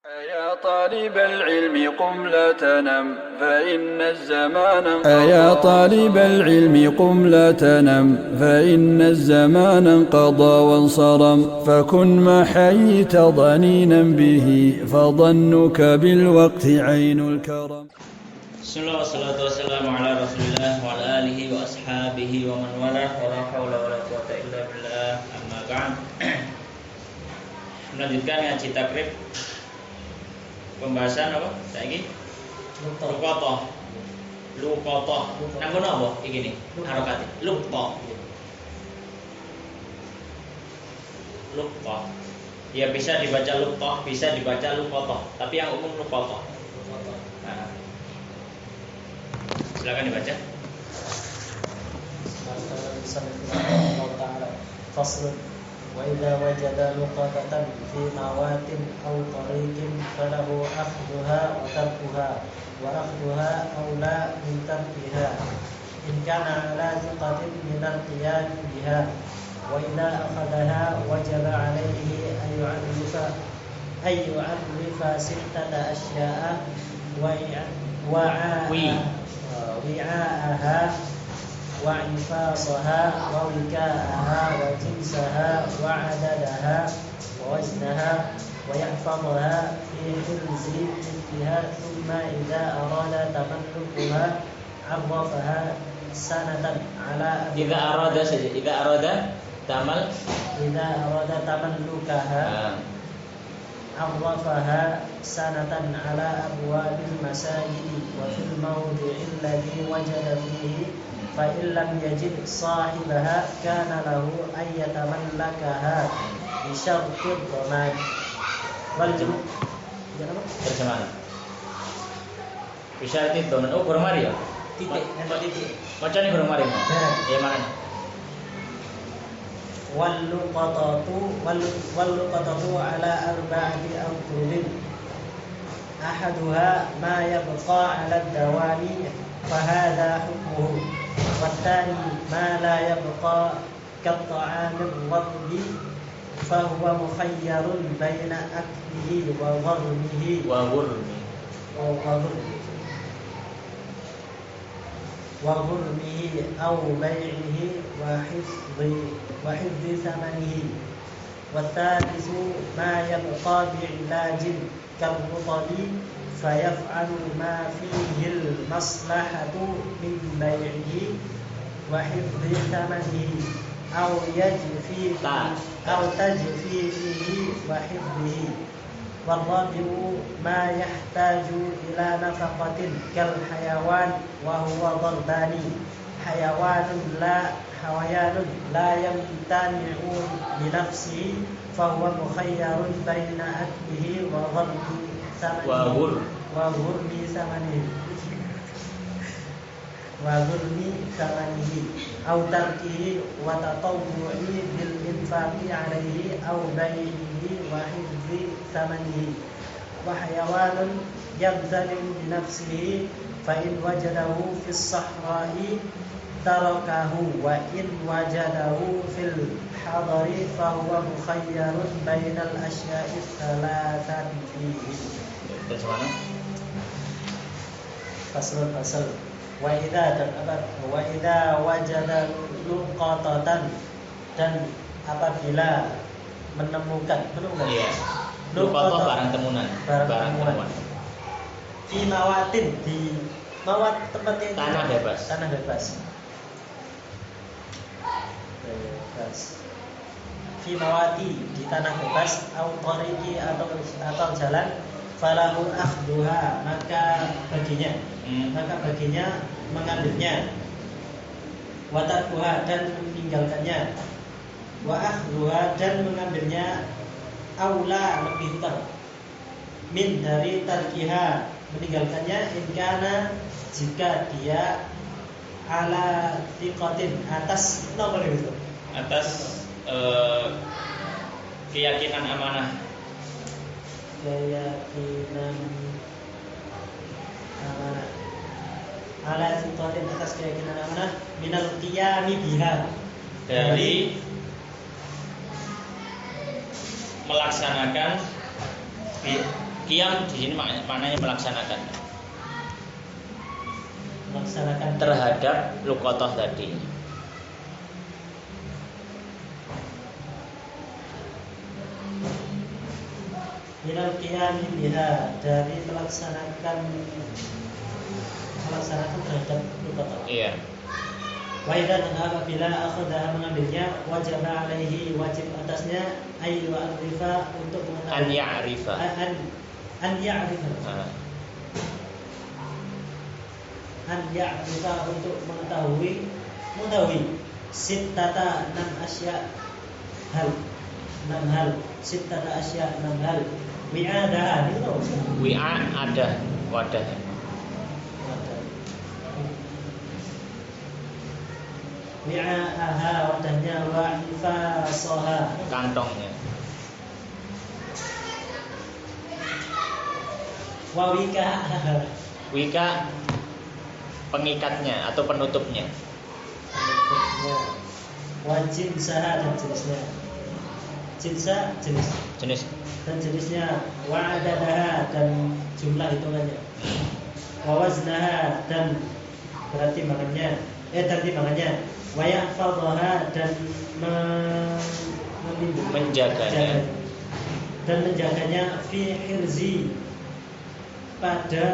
يا طالب العلم قم لا تنم فإن الزمان يا طالب العلم قم لا تنم فإن الزمان انقضى وانصرم فكن ما حييت ضنينا به فظنك بالوقت عين الكرم. Bismillah wassalatu wassalamu ala rasulillah wa ala alihi wa ashabihi wa man walah wa la hawla wa la quwata illa billah amma ba'd. Melanjutkan ngaji takrib pembahasan apa? Saiki luqatah. Luqatah. Nang kono apa iki nih? Harokate. Luqatah. Luqatah. Ya bisa dibaca luqatah, bisa dibaca luqatah, tapi yang umum luqatah. Nah, silakan dibaca. فصل وإذا وجد لقطة في موات أو طريق فله أخذها وتركها وأخذها أولى من تركها إن كان على ثقة من القيام بها وإذا أخذها وجب عليه أن يعرف ستة أشياء وعاءها وعنفاصها ووكاءها وجنسها وعددها ووزنها ويحفظها في حرز ملكها ثم إذا أراد تملكها عرفها سنة على إذا أراد تملكها عرفها سنة على أبواب المساجد وفي الموضع الذي وجد فيه فإن لم يجد صاحبها كان له أن يتملكها بشرط الضمان والجمع Terjemahan. Bisa itu domen. Oh, burung mari ya? titik. Macam ni burung mari. Ya mana? واللقطة على أربعة أوجه أحدها ما يبقى على الدوام فهذا حكمه والثاني ما لا يبقى كالطعام الرطب فهو مخير بين أكله وغرمه أو بيعه وحفظ ثمنه والثالث ما يبقى بعلاج كالرطب فيفعل ما فيه المصلحة من بيعه وحفظ ثمنه أو تجفي فيه وحفظه والرابع ما يحتاج إلى نفقة كالحيوان وهو ضربان حيوان لا يمتنع بنفسه فهو مخير بين أكله وغرم ثمنه أو تركه وتطوع بالإنفاق عليه أو بيعه وحفظ ثمنه وحيوان يبذل بنفسه فإن وجده في الصحراء تركه وإن وجده في الحضر فهو مخير بين الأشياء الثلاثة فيه. Fasal wa idza wajada luqatatan dan apabila menemukan iya. Luqatah barang temuan. Fi mawatin di mawat tempatnya tanah bebas. Fi mawati di tanah bebas au tariqi atau jalan falahu akhduha maka baginya mengambilnya wa tarkuha dan meninggalkannya wa akhduha dan mengambilnya aula lebih utama min dari tarkiha meninggalkannya in kana jika dia ala thiqatin atas apa itu atas keyakinan amanah ala thiqatin atas keyakinan amanah minal qiyami biha dari melaksanakan Qiyam di sini maknanya melaksanakan terhadap luqatah tadi. Minal qiyami biha, dari melaksanakan terhadap luqatah. Iya. Wa idza apabila akhadha mengambilnya, wajib alaihi, wajib atasnya ay wa arifa, untuk An mengetahui ya'rifa. an ya'rifa. Ah. An ya'rifa, untuk mengetahui sittata 6 asya hal, 6 hal, sittata asya 6 hal. Wi'adaha itu loh. Wi'a ada wadah. Wi'aha, wadahnya, wa ifasaha, Kantongnya. wa wikaha, Wika pengikatnya atau penutupnya. wa jinsaha, dan jenisnya. Jinsa jenis, dan jenisnya. Wa adadaha, dan jumlah hitungannya. Wa waznaha, dan berat timbangannya, dan timbangannya. Wa yahfadhaha, dan Menjaganya. dan menjaganya fi hirzi, pada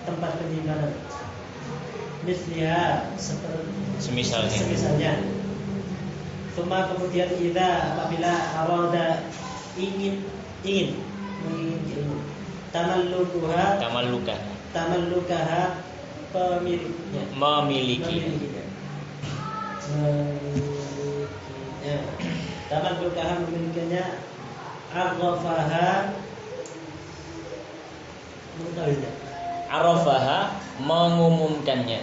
Tempat penyimpanan. Misliha, semisalnya. Tuma, kemudian idza, apabila arada ingin tamallukaha, pemiliknya, Memiliki. tamallukaha, memilikinya. Arrafaha, mengetahuinya. Arafaha, mengumumkannya.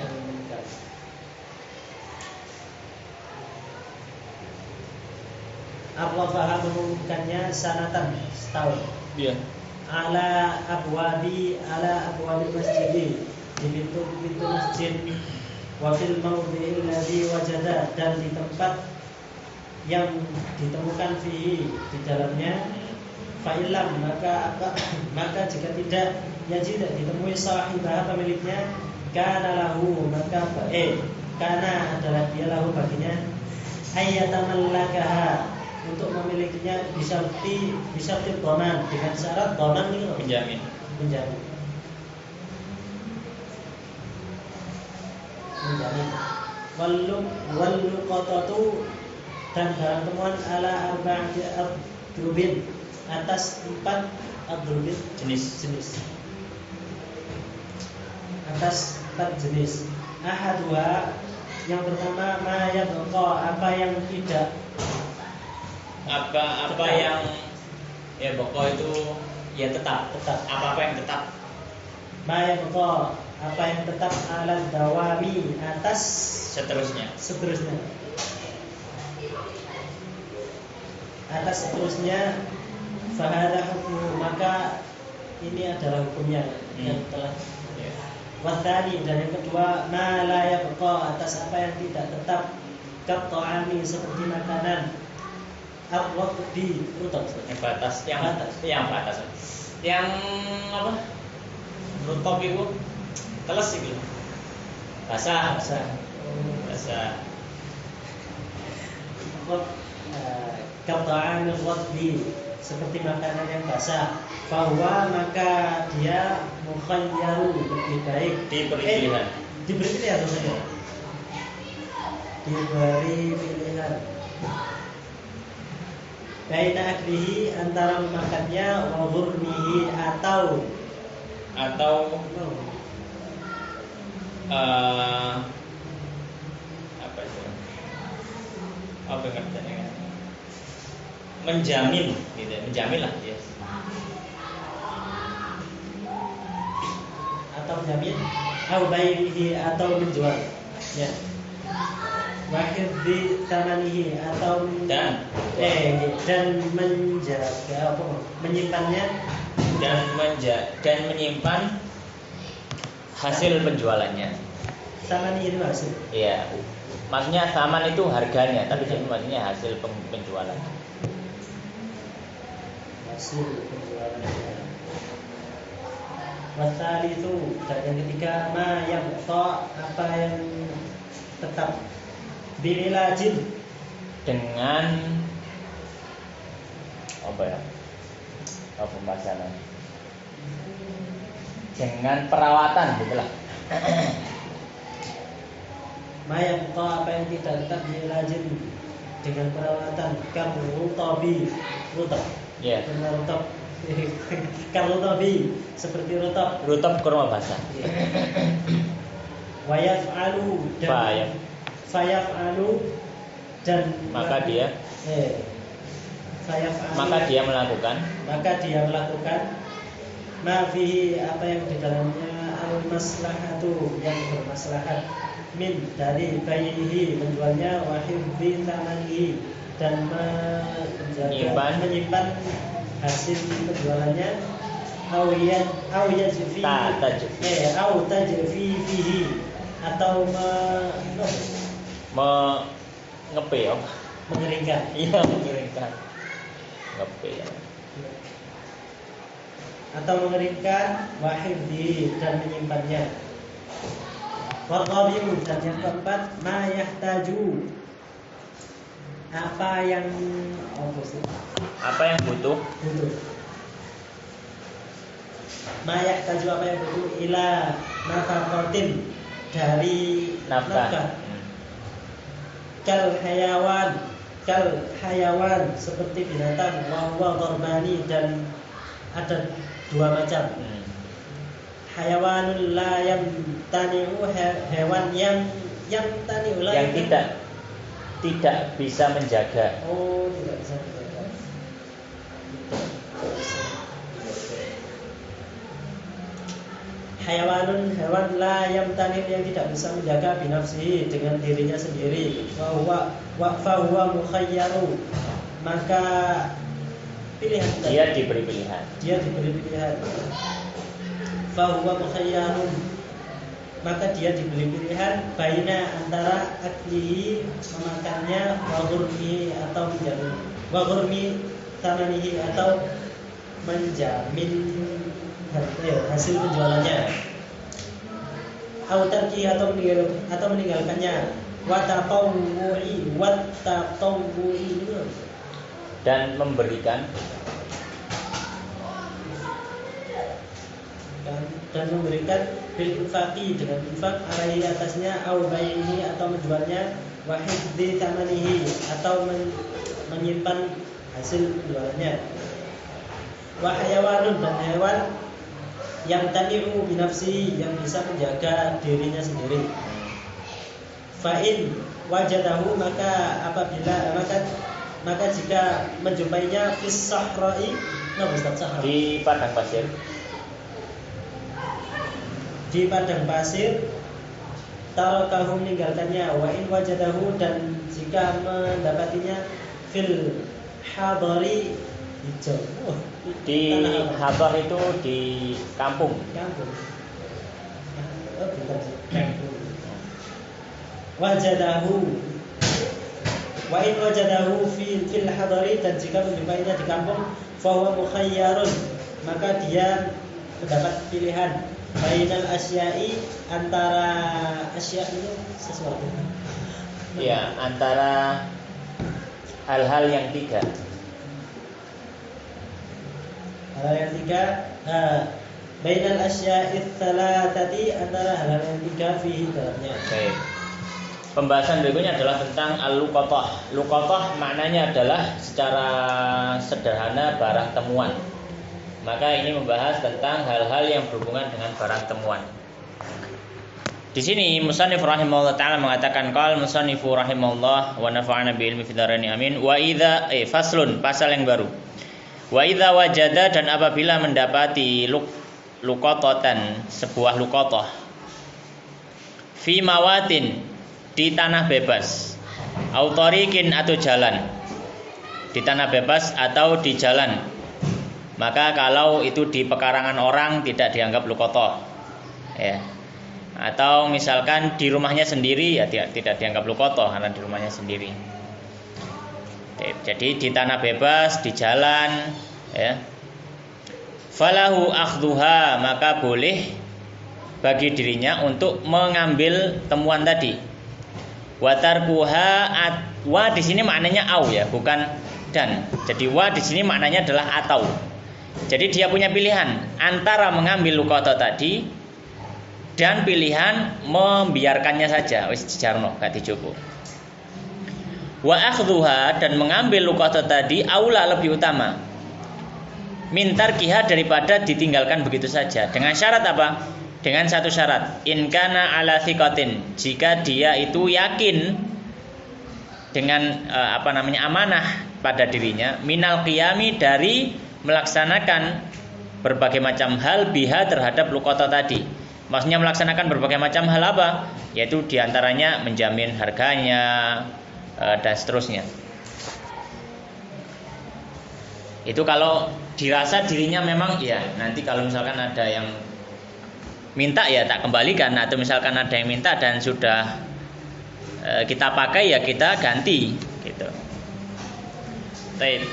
Arrafaha, mengumumkannya, sanatan, setahun. Iya. Ala abwabi masjid, di pintu masjid. Wa fil mawdi'il ladzi wajada, dan di tempat yang ditemukan fihi, di dalamnya. Fa'ilam, maka jika tidak ditemui sahibah, pemiliknya, kana lahu, maka kana adalah dia lahu baginya, ayyatamallakaha, untuk memilikinya, bisyarti dhaman, dengan syarat dhaman itu loh, Penjamin. wal luqatatu, dan barang temuan, ala arba'ati adrubin, atas 4 adrubin, jenis. Atas 4 jenis. Ahaduha, yang pertama, ma yabqa, apa yang tidak, Apa yang ya pokok itu ya tetap. Apa yang tetap. ma yabqa, apa yang tetap, ala dawami, atas Seterusnya. Fahada hukum, maka ini adalah hukumnya yang telah. Wathani, dan yang kedua, ma la yabqa, atas apa yang tidak tetap, kat ta'ami, seperti makanan, ar-raqbi, Yang batas. Yang apa? Rutop itu teles itu. Basah. Kat ta'ami ar-raqbi, seperti makanan yang basah. Bahwa, maka dia mukhayyaru, lebih baik, Diberi pilihan maksudnya. Diberi pilihan. Baina aklihi, antara memakannya, wa ghurmihi, atau apa itu? Apa artinya? Menjamin gitu, menjamin lah ya. Atau menjamin, au bai'ihi, atau menjual, ya. Wakil di tamanihi, atau Dan menjaga menyimpannya, dan menyimpan hasil penjualannya. tamanihi itu hasil. Iya. Maksudnya saman itu harganya, tapi maksudnya hasil penjualan. hasil penjualannya. Watsalitsu, dan yang ketiga ma yabqa, apa yang tetap, bi'ilajin, dengan apa ya? Apa pembahasannya? Dengan perawatan gitulah. ma yabqa, apa yang tidak tetap, bi'ilajin, dengan perawatan, karutabi, rutab. Ya. Karena rutab karutabi, seperti rutab. Rutab kurma basah. Wayaf'alu, dan fayaf'alu, dan Maka dia fayaf'alu, maka dia melakukan ma fihi, apa yang di dalamnya al-maslahatu, yang bermaslahat, min, dari bayihi, menjualnya, wa hifdzi thamanihi, dan menyimpan hasil penjualannya, au tajfi fihi, atau mengeringkan. Iya, mengeringkan. Ngepe ya. Atau mengeringkan, wa hifdzi, dan menyimpannya. Warqabiu, dan yang keempat, ma yahtaju, apa yang butuh ma yahtaju, apa yang butuh, ila nafaqatin, dari nafkah. Kal hayawan, seperti binatang, wa huwa dharbani, dan ada dua macam. Hayawanul la yamtani'u, hewan yang tani'u, yang tidak bisa menjaga. Oh, tidak bisa menjaga. Hayawanun, hewan la yamtani'u, yang tidak bisa menjaga, binafsihi, dengan dirinya sendiri. Fa huwa mukhayyaru, maka pilihan, Dia diberi pilihan. Fahuwa mukhayyarun, maka dia diberi pilihan, baina, antara aklihi, memakannya, wa ghurmi, atau menjamin, wa ghurmi tamanihi, atau menjamin hasil penjualannya, au tarki, atau meninggalkannya, wa tatawwu'i, dan memberikan bil infaqi, dengan infak, alaihi, atasnya, au bai'ihi, atau menjualnya, wa hifdzi thamanihi, atau menyimpan hasil penjualannya. Wa hayawanun, dan hewan yang tani'u binafsihi, yang bisa menjaga dirinya sendiri. Fa'in wajadahu, maka jika menjumpainya fis sahra'i, di padang pasir, tarakahu, meninggalkannya, wa in wajadahu, dan jika mendapatinya fil hadari, hijau. Di hadar itu di kampung. Wajadahu, wa in wajadahu fil hadari, dan jika menjumpainya di kampung, fa huwa mukhayyarun, maka dia mendapat pilihan, bainal asya'i, antara asya' itu sesuatu. Ya, antara hal-hal yang tiga. Bainal asya'i tsalatsati, antara hal-hal yang tiga, fihi, dalamnya. Baik. Pembahasan berikutnya adalah tentang al-luqatah. Luqatah maknanya adalah secara sederhana barang temuan. Maka ini membahas tentang hal-hal yang berhubungan dengan barang temuan. Di sini musannif rahimahullah taala mengatakan qal musannifu rahimahullah wa nafa'ana bi ilmi fid dharain amin. Wa idza faslun, pasal yang baru. Wa idza wajada, dan apabila mendapati luqatatan, sebuah luqatah, fi mawatin, di tanah bebas, au tariqin, atau jalan, di tanah bebas atau di jalan, maka kalau itu di pekarangan orang tidak dianggap luqatah, ya. Atau misalkan di rumahnya sendiri, ya tidak dianggap luqatah karena di rumahnya sendiri. Jadi di tanah bebas, di jalan, Ya. Falahu akhdhuha, maka boleh bagi dirinya untuk mengambil temuan tadi. Wa tarkuha, wa di sini maknanya au ya, bukan dan. Jadi wa di sini maknanya adalah atau. Jadi dia punya pilihan antara mengambil luqata tadi dan pilihan membiarkannya saja, wis dijarno gak dicoba. Wa akhdhuha, dan mengambil luqata tadi aula, lebih utama. Mintar kiha, daripada ditinggalkan begitu saja. Dengan syarat apa? Dengan satu syarat, in kana ala thiqatin, jika dia itu yakin dengan amanah pada dirinya, minal qiyami, dari melaksanakan berbagai macam hal biha, terhadap luqata tadi. Maksudnya melaksanakan berbagai macam hal apa? Yaitu diantaranya menjamin harganya dan seterusnya. Itu kalau dirasa dirinya memang ya, nanti kalau misalkan ada yang minta ya tak kembalikan, atau misalkan ada yang minta dan sudah kita pakai ya kita ganti gitu. Baik.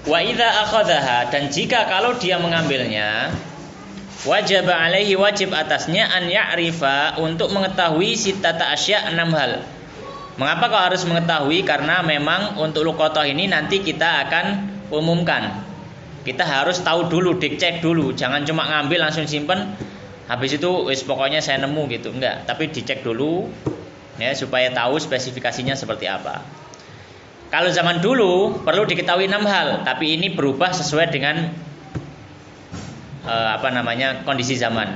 Wa idza akhadhaha, dan jika kalau dia mengambilnya, wajib alaihi, wajib atasnya, an ya'rifa, untuk mengetahui sittata asya, 6 hal. Mengapa kau harus mengetahui? Karena memang untuk luqatah ini nanti kita akan umumkan. Kita harus tahu dulu, dicek dulu, jangan cuma ngambil langsung simpen, habis itu wis pokoknya saya nemu gitu, enggak. Tapi dicek dulu ya, supaya tahu spesifikasinya seperti apa. Kalau zaman dulu perlu diketahui 6 hal, tapi ini berubah sesuai dengan kondisi zaman.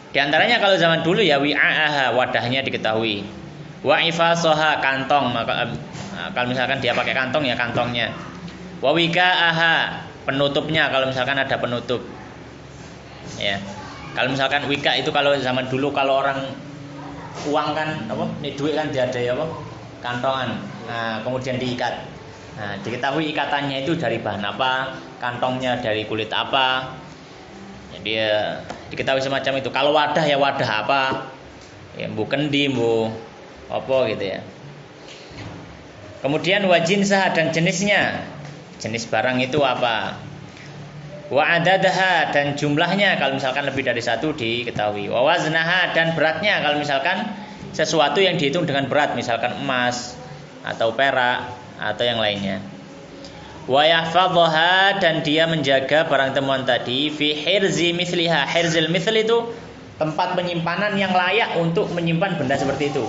Di antaranya kalau zaman dulu ya wi'a'aha, wadahnya diketahui. Wa ifasaha, kantong, maka kalau misalkan dia pakai kantong ya kantongnya. Wa wika'aha, penutupnya kalau misalkan ada penutup. Ya. Kalau misalkan wika itu kalau zaman dulu kalau orang uang kan ini duit kan dia ada ya kantongan. Nah, kemudian diikat. Nah, diketahui ikatannya itu dari bahan apa, kantongnya dari kulit apa. Jadi diketahui semacam itu. Kalau wadah ya wadah apa? Ya bu kendi, bu apa gitu ya. Kemudian wajinsah, dan jenisnya. Jenis barang itu apa? Wa adadaha, dan jumlahnya kalau misalkan lebih dari satu diketahui. Wa waznaha, dan beratnya kalau misalkan sesuatu yang dihitung dengan berat, misalkan emas atau perak atau yang lainnya. Wa yahfadhaha, dan dia menjaga barang temuan tadi fi hirzi mithliha. Hirzil mithl itu tempat penyimpanan yang layak untuk menyimpan benda seperti itu.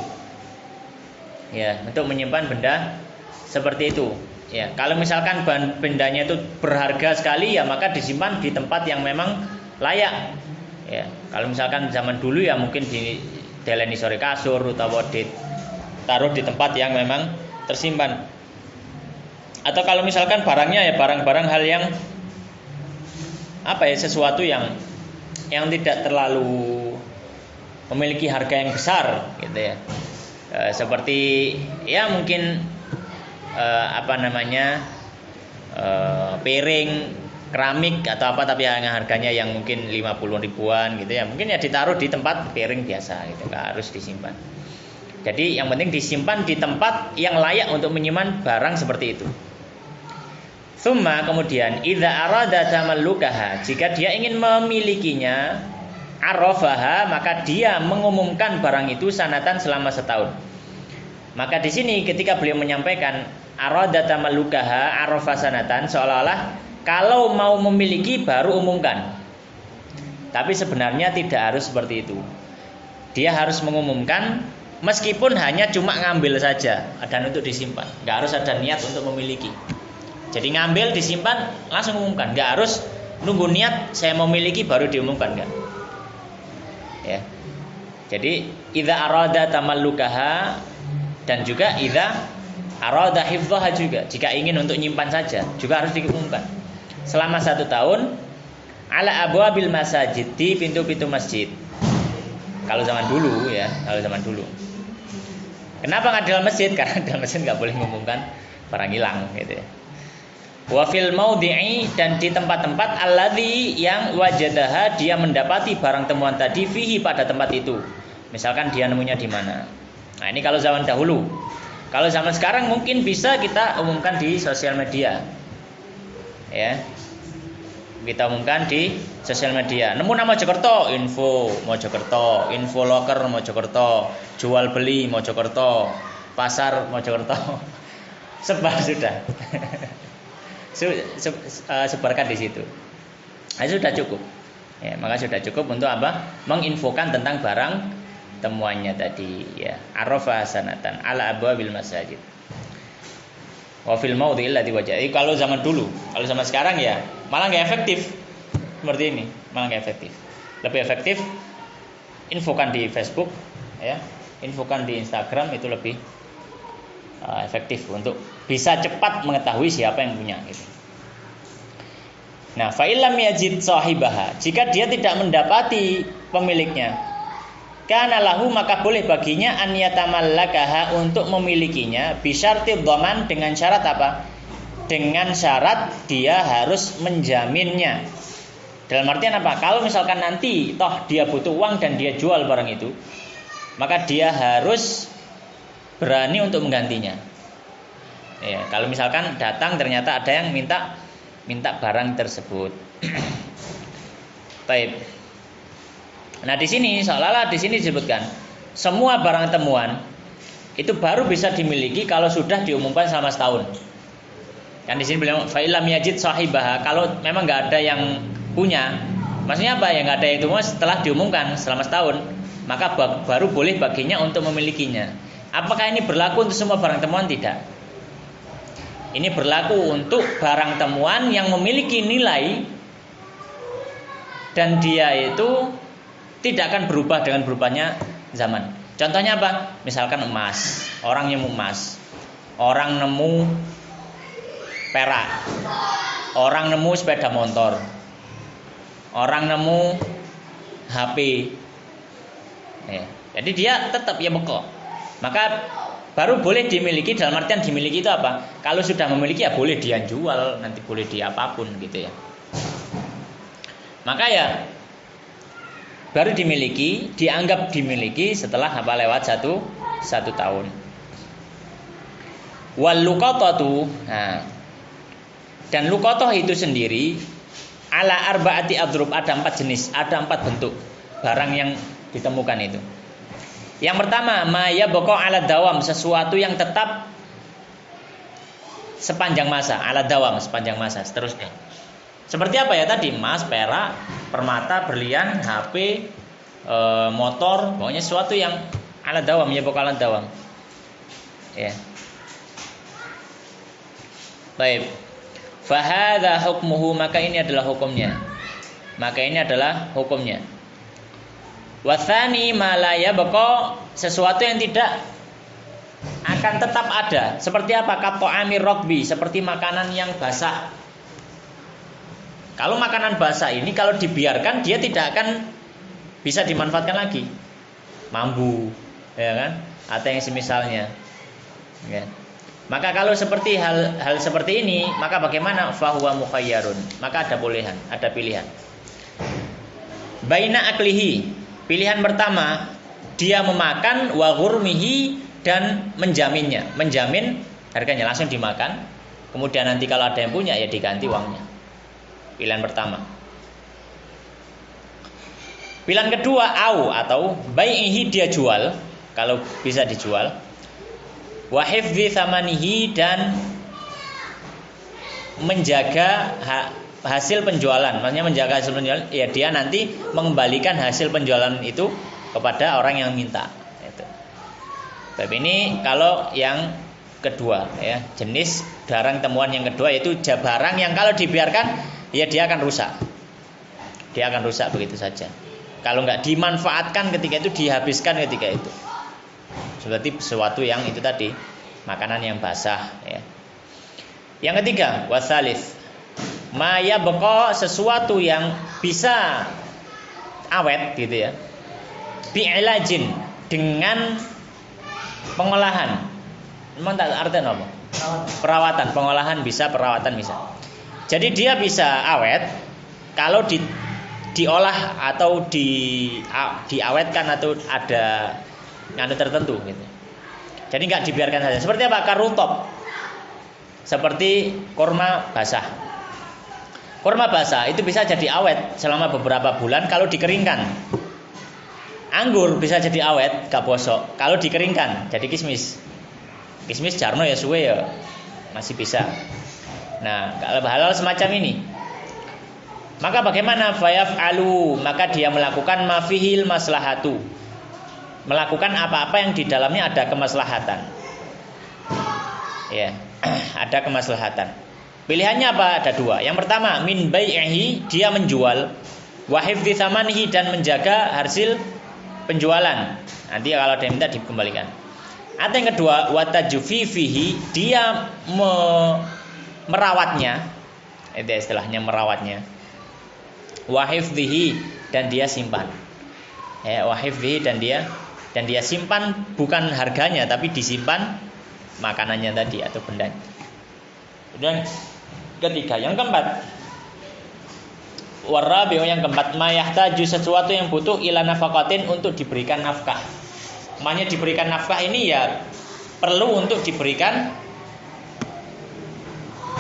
Ya, untuk menyimpan benda seperti itu. Ya, kalau misalkan bendanya itu berharga sekali ya maka disimpan di tempat yang memang layak. Ya, kalau misalkan zaman dulu ya mungkin di deleni sore kasur atau ditaruh di tempat yang memang tersimpan. Atau kalau misalkan barangnya ya barang-barang hal yang sesuatu yang tidak terlalu memiliki harga yang besar gitu ya. Seperti ya mungkin piring keramik atau apa, tapi harganya yang mungkin 50 ribuan gitu ya, mungkin ya ditaruh di tempat piring biasa gitu, nggak harus disimpan. Jadi yang penting disimpan di tempat yang layak untuk menyimpan barang seperti itu. Tsumma, kemudian idza arada tamallukaha, jika dia ingin memilikinya, arafaha, maka dia mengumumkan barang itu sanatan, selama setahun. Maka di sini ketika beliau menyampaikan arada tamallukaha arafa sanatan, seolah-olah kalau mau memiliki baru umumkan. Tapi sebenarnya tidak harus seperti itu. Dia harus mengumumkan meskipun hanya cuma ngambil saja dan untuk disimpan. Nggak harus ada niat untuk memiliki. Jadi ngambil, disimpan, langsung umumkan. Nggak harus nunggu niat saya mau memiliki baru diumumkan, enggak. Ya. Jadi idza arada tamallukaha, dan juga idza arada hifdhaha juga, jika ingin untuk nyimpan saja juga harus diumumkan. Selama 1 tahun ala abwabil masajid, di pintu-pintu masjid. Kalau zaman dulu ya, kalau zaman dulu. Kenapa nggak dalam masjid? Karena dalam masjid nggak boleh mengumumkan barang hilang gitu ya. Wa fil maudhi'i, dan di tempat-tempat alladzi yang wajadaha, dia mendapati barang temuan tadi fihi, pada tempat itu. Misalkan dia nemunya di mana. Nah, ini kalau zaman dahulu. Kalau zaman sekarang mungkin bisa kita umumkan di sosial media. ya. Kita umumkan di sosial media. Nemu nama Mojokerto, info Mojokerto, info loker Mojokerto, jual beli Mojokerto, pasar Mojokerto. Sebar sudah. Sebarkan di situ. Nah, sudah cukup. Ya, maka sudah cukup untuk apa? Menginfokan tentang barang temuannya tadi, ya. Arafa sanatan ala abwabil masajid. Wa fil maudhi'il ladzi wajah. Kalau zaman dulu, kalau zaman sekarang ya malah nggak efektif seperti ini, malah nggak efektif. Lebih efektif infokan di Facebook, ya, infokan di Instagram itu lebih efektif untuk bisa cepat mengetahui siapa yang punya. Gitu. Nah, fa illam yajid sahibaha, jika dia tidak mendapati pemiliknya, kana lahu maka boleh baginya an yatamallakaha untuk memilikinya bisyarti dhaman dengan syarat apa? Dengan syarat dia harus menjaminnya. Dalam artian apa? Kalau misalkan nanti toh dia butuh uang dan dia jual barang itu, maka dia harus berani untuk menggantinya. Ya, kalau misalkan datang ternyata ada yang minta barang tersebut. Baik. Nah, di sini seolah-olah di sini disebutkan semua barang temuan itu baru bisa dimiliki kalau sudah diumumkan selama setahun. Kan di sini bilang fa illam yajid sahibaha, kalau memang nggak ada yang punya, maksudnya apa ya, nggak ada itu setelah diumumkan selama setahun, maka baru boleh baginya untuk memilikinya. Apakah ini berlaku untuk semua barang temuan? Tidak. Ini berlaku untuk barang temuan yang memiliki nilai dan dia itu tidak akan berubah dengan berubahnya zaman. Contohnya apa? Misalkan emas, orang nemu emas, orang nemu perak, orang nemu sepeda motor, orang nemu HP. Ya, jadi dia tetap ya bekok. Maka baru boleh dimiliki, dalam artian dimiliki itu apa? Kalau sudah memiliki ya boleh dia jual, nanti boleh dia apapun gitu ya. Maka ya baru dimiliki, dianggap dimiliki setelah apa lewat satu tahun. Wal luqatatu, nah, dan luqatah itu sendiri ala arba'ati adrub, ada 4 jenis, ada 4 bentuk barang yang ditemukan itu. Yang pertama, maya boko ala dawam, sesuatu yang tetap sepanjang masa, ala dawam sepanjang masa, seterusnya. Seperti apa ya tadi? Emas, perak, permata, berlian, HP, motor, pokoknya sesuatu yang ala dawam, ya boko ala dawam. Ya. Baik. Fahadha hukmuhu, maka ini adalah hukumnya. Wathani malaya beko, sesuatu yang tidak akan tetap ada. Seperti apa? Kato'ami rokbi, seperti makanan yang basah. Kalau makanan basah ini kalau dibiarkan dia tidak akan bisa dimanfaatkan lagi. Mambu, ya kan? Atau yang semisalnya. Ya. Maka kalau seperti hal seperti ini, maka bagaimana? Fahuwa mukhayyarun, maka ada bolehan, ada pilihan. Baina aklihi, pilihan pertama, dia memakan wa ghurmihi, dan menjaminnya, menjamin harganya, langsung dimakan. Kemudian nanti kalau ada yang punya ya diganti uangnya. Pilihan pertama. Pilihan kedua, atau bai'ihi, dia jual, kalau bisa dijual. Wa hifdzi thamanihi, dan menjaga hasil penjualan, maksudnya menjaga hasil penjualan, ya dia nanti mengembalikan hasil penjualan itu kepada orang yang minta. Itu. Tapi ini kalau yang kedua, ya, jenis barang temuan yang kedua, yaitu barang yang kalau dibiarkan, ya dia akan rusak. Dia akan rusak begitu saja. Kalau nggak dimanfaatkan ketika itu, dihabiskan ketika itu. Seperti sesuatu yang itu tadi, makanan yang basah. Ya. Yang ketiga, wasalis. Maya beko, sesuatu yang bisa awet gitu ya. Bi'ilajin, dengan pengolahan. Memang tak artinya apa? Perawatan, pengolahan bisa, perawatan bisa. Jadi dia bisa awet kalau diolah atau diawetkan atau ada tertentu gitu. Jadi nggak dibiarkan saja. Seperti apa? Karutop. Seperti kurma basah. Kurma basah itu bisa jadi awet selama beberapa bulan kalau dikeringkan. Anggur bisa jadi awet, gak bosok kalau dikeringkan, jadi kismis. Kismis jarno ya suwe ya masih bisa. Nah, kalau halal semacam ini, maka bagaimana? Fayaf'alu, maka dia melakukan mafihil maslahatu, melakukan apa-apa yang di dalamnya ada kemaslahatan. Ya, ada kemaslahatan. Pilihannya apa? Ada dua. Yang pertama, min bai'ihi, dia menjual, wa hifdzi tsamanihi, dan menjaga hasil penjualan. Nanti kalau dia minta dikembalikan. Atau yang kedua, wa tajfifihi, dia merawatnya. Itu istilahnya merawatnya. Wa hifdzihi, dan dia simpan. Ya, wa hifdzihi, dan dia simpan, bukan harganya tapi disimpan makanannya tadi atau bendanya. Dan ketiga, yang keempat, warabi'u, yang keempat, mayahtaju, sesuatu yang butuh ila nafaqatin, untuk diberikan nafkah. Maknanya diberikan nafkah ini ya perlu untuk diberikan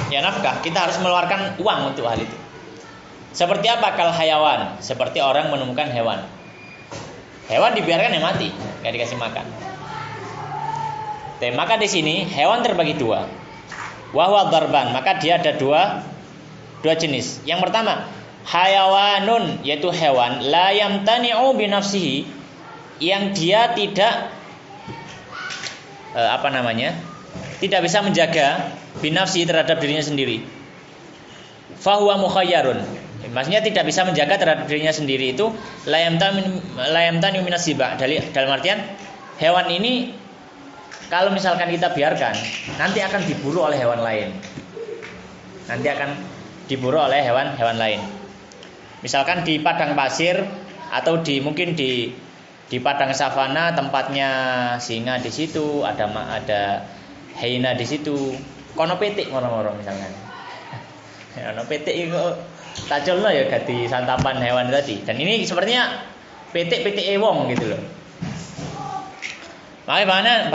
ya nafkah. Kita harus mengeluarkan uang untuk hal itu. Seperti apa? Kal hayawan, seperti orang menemukan hewan. Hewan dibiarkan ya mati, nggak dikasih makan. Maka di sini hewan terbagi dua. Wahwa darban, maka dia ada dua jenis. Yang pertama, hayawanun, yaitu hewan la yamtani'u binafsihi, yang dia tidak tidak bisa menjaga binafsi, terhadap dirinya sendiri. Fahuwa mukhayyarun, maksudnya tidak bisa menjaga terhadap dirinya sendiri, itu la yamtani'u minasiba. Dalam artian hewan ini kalau misalkan kita biarkan, nanti akan diburu oleh hewan lain. Hewan lain. Misalkan di padang pasir atau mungkin di padang savana, tempatnya singa di situ, ada hyena di situ. Kono petik moro-moro misalkan. Kono petik itu taculno ya ganti santapan hewan tadi. Dan ini sepertinya petik wong gitu loh. Bagaimana?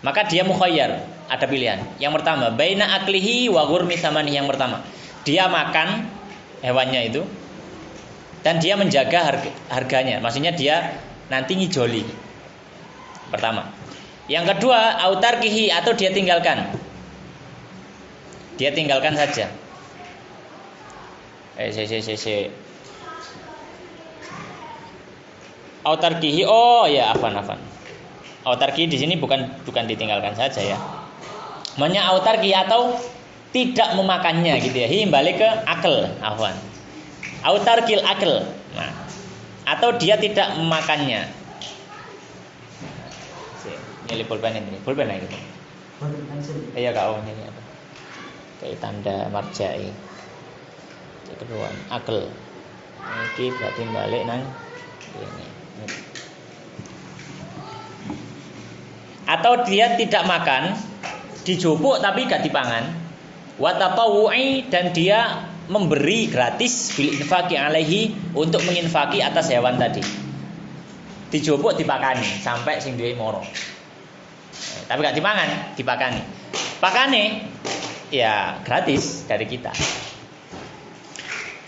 Maka dia mukhayyar, ada pilihan. Yang pertama, baina aklihi wa ghurmi tsamani. Yang pertama, dia makan hewannya itu dan dia menjaga harganya. Maksudnya dia nanti ngijoli. Pertama. Yang kedua, autarkihi, atau dia tinggalkan. Dia tinggalkan saja. Autarkihi, afan. Autarkihi di sini bukan ditinggalkan saja ya. Maknanya autarkihi atau tidak memakannya gitu ya. Balik ke akal, afan. Autarkil akal. Nah, atau dia tidak memakannya. Ini pulpen ini. Pulpen lagi. Iya kau ini apa? Kayak tanda marjai. Kedua, akal. Ini berarti balik nang ini. Atau dia tidak makan, dijupuk tapi gak dipangan. Wa tatawu'i, dan dia memberi gratis bil infaqi alaihi, untuk menginfaki atas hewan tadi. Dijupuk dipakani sampai sing duwe moro. Tapi gak dipangan, dipakani. Pakane ya gratis dari kita.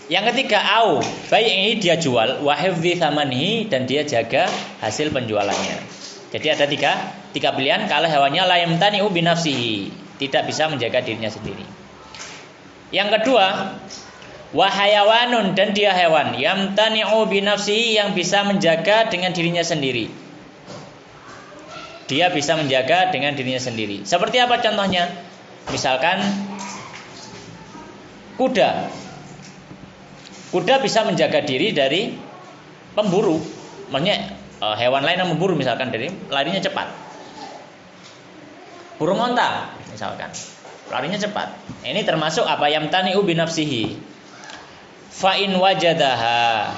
Yang ketiga, au bai'i, dia jual, wa hifdzi tsamanihi, dan dia jaga hasil penjualannya. Jadi ada tiga pilihan kalau hewannya la yamtani'u binafsihi, tidak bisa menjaga dirinya sendiri. Yang kedua, wa hayawanun, dan dia hewan yamtani'u binafsihi, yang bisa menjaga dengan dirinya sendiri. Dia bisa menjaga dengan dirinya sendiri. Seperti apa contohnya? Misalkan kuda. Kuda bisa menjaga diri dari pemburu. Maksudnya hewan lain yang memburu, misalkan dari larinya cepat. Burung onta misalkan, larinya cepat. Ini termasuk apa? Yamtani'u binafsihi. Fa in wajadaha.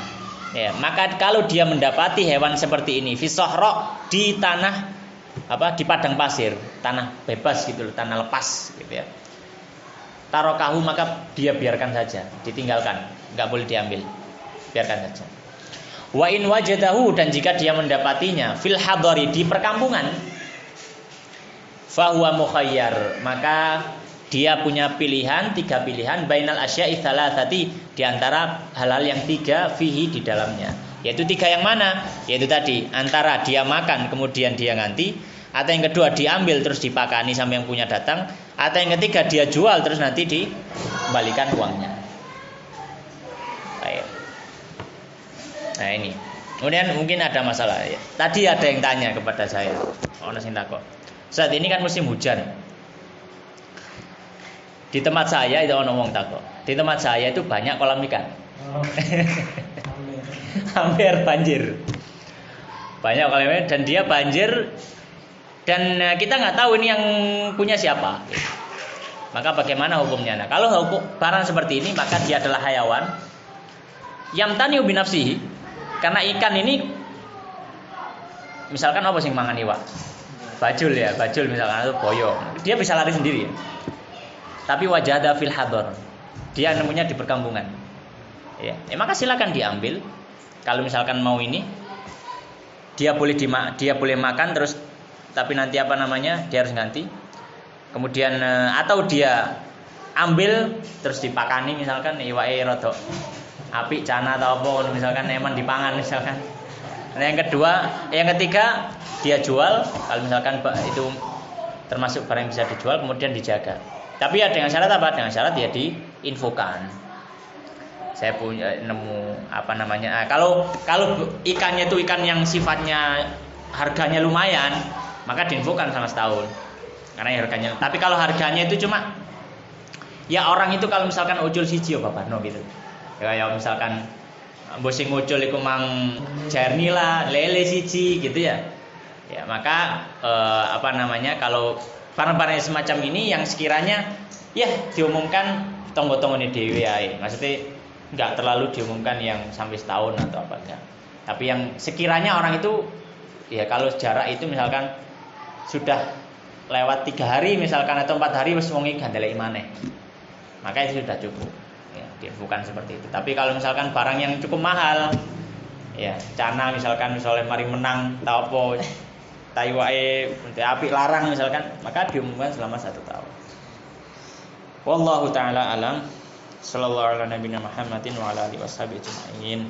Ya, maka kalau dia mendapati hewan seperti ini fi sahra, di tanah di padang pasir, tanah bebas gitu loh, tanah lepas gitu ya. Tarokahu, maka dia biarkan saja, ditinggalkan, enggak boleh diambil. Biarkan saja. Wa in wajadahu, dan jika dia mendapatinya fil hadari, di perkampungan, fahuwa mukhayyar, maka dia punya pilihan, 3 pilihan bainal asya'i tsalatsati, di antara hal-hal yang 3 fihi di dalamnya. Yaitu 3 yang mana? Yaitu tadi antara dia makan kemudian dia nganti, atau yang kedua diambil terus dipakani sampai yang punya datang, atau yang ketiga dia jual terus nanti dikembalikan uangnya. Baik. Nah ini. Kemudian mungkin ada masalah ya. Tadi ada yang tanya kepada saya. Ono sing takok. Saat ini kan musim hujan. Di tempat saya itu ono wong takok. Di tempat saya itu banyak kolam ikan. Oh, Hampir banjir. Banyak kolam ikan dan dia banjir dan kita nggak tahu ini yang punya siapa. Maka bagaimana hukumnya? Nah, kalau hukum barang seperti ini maka dia adalah hayawan yamtaniu binafsihi, karena ikan ini misalkan apa sing mangan iwak? Bajul ya, bajul misalkan atau boyo. Dia bisa lari sendiri ya. Tapi wajada fil hador, dia nemunya di perkampungan. Ya, maka silakan diambil. Kalau misalkan mau ini, dia boleh makan terus, tapi nanti apa namanya dia harus ganti. Kemudian atau dia ambil terus dipakani misalkan iwake rodok apik cana atau apa misalkan eman dipangan misalkan. Nah, yang ketiga dia jual kalau misalkan itu termasuk barang yang bisa dijual kemudian dijaga. Tapi ya dengan syarat apa? Dengan syarat ya diinfokan. Saya punya nemu apa namanya? Kalau ikannya itu ikan yang sifatnya harganya lumayan, maka diinfokan sama setahun. Karena ya harganya. Tapi kalau harganya itu cuma ya orang itu kalau misalkan ucul siji ya Bapak no gitu. Ya kayak misalkan mbok sing ucul iku mang jerni lah, lele siji gitu ya. Ya, maka apa namanya? Kalau barang-barang semacam ini yang sekiranya ya diumumkan tonggo-tonggone dhewe ae. Maksudnya enggak terlalu diumumkan yang sampai setahun atau apa enggak. Tapi yang sekiranya orang itu ya kalau jarak itu misalkan sudah lewat 3 hari misalkan atau 4 hari wis wong iki gandeleki maneh. Maka itu sudah cukup. Ya, bukan seperti itu. Tapi kalau misalkan barang yang cukup mahal ya, cana misalkan mari menang tau apa taiwae apik larang misalkan, maka diumumkan selama 1 tahun. Wallahu taala alam. Sallallahu alaihi wa sallam Muhammadin wa ala alihi washabihi ajma'in.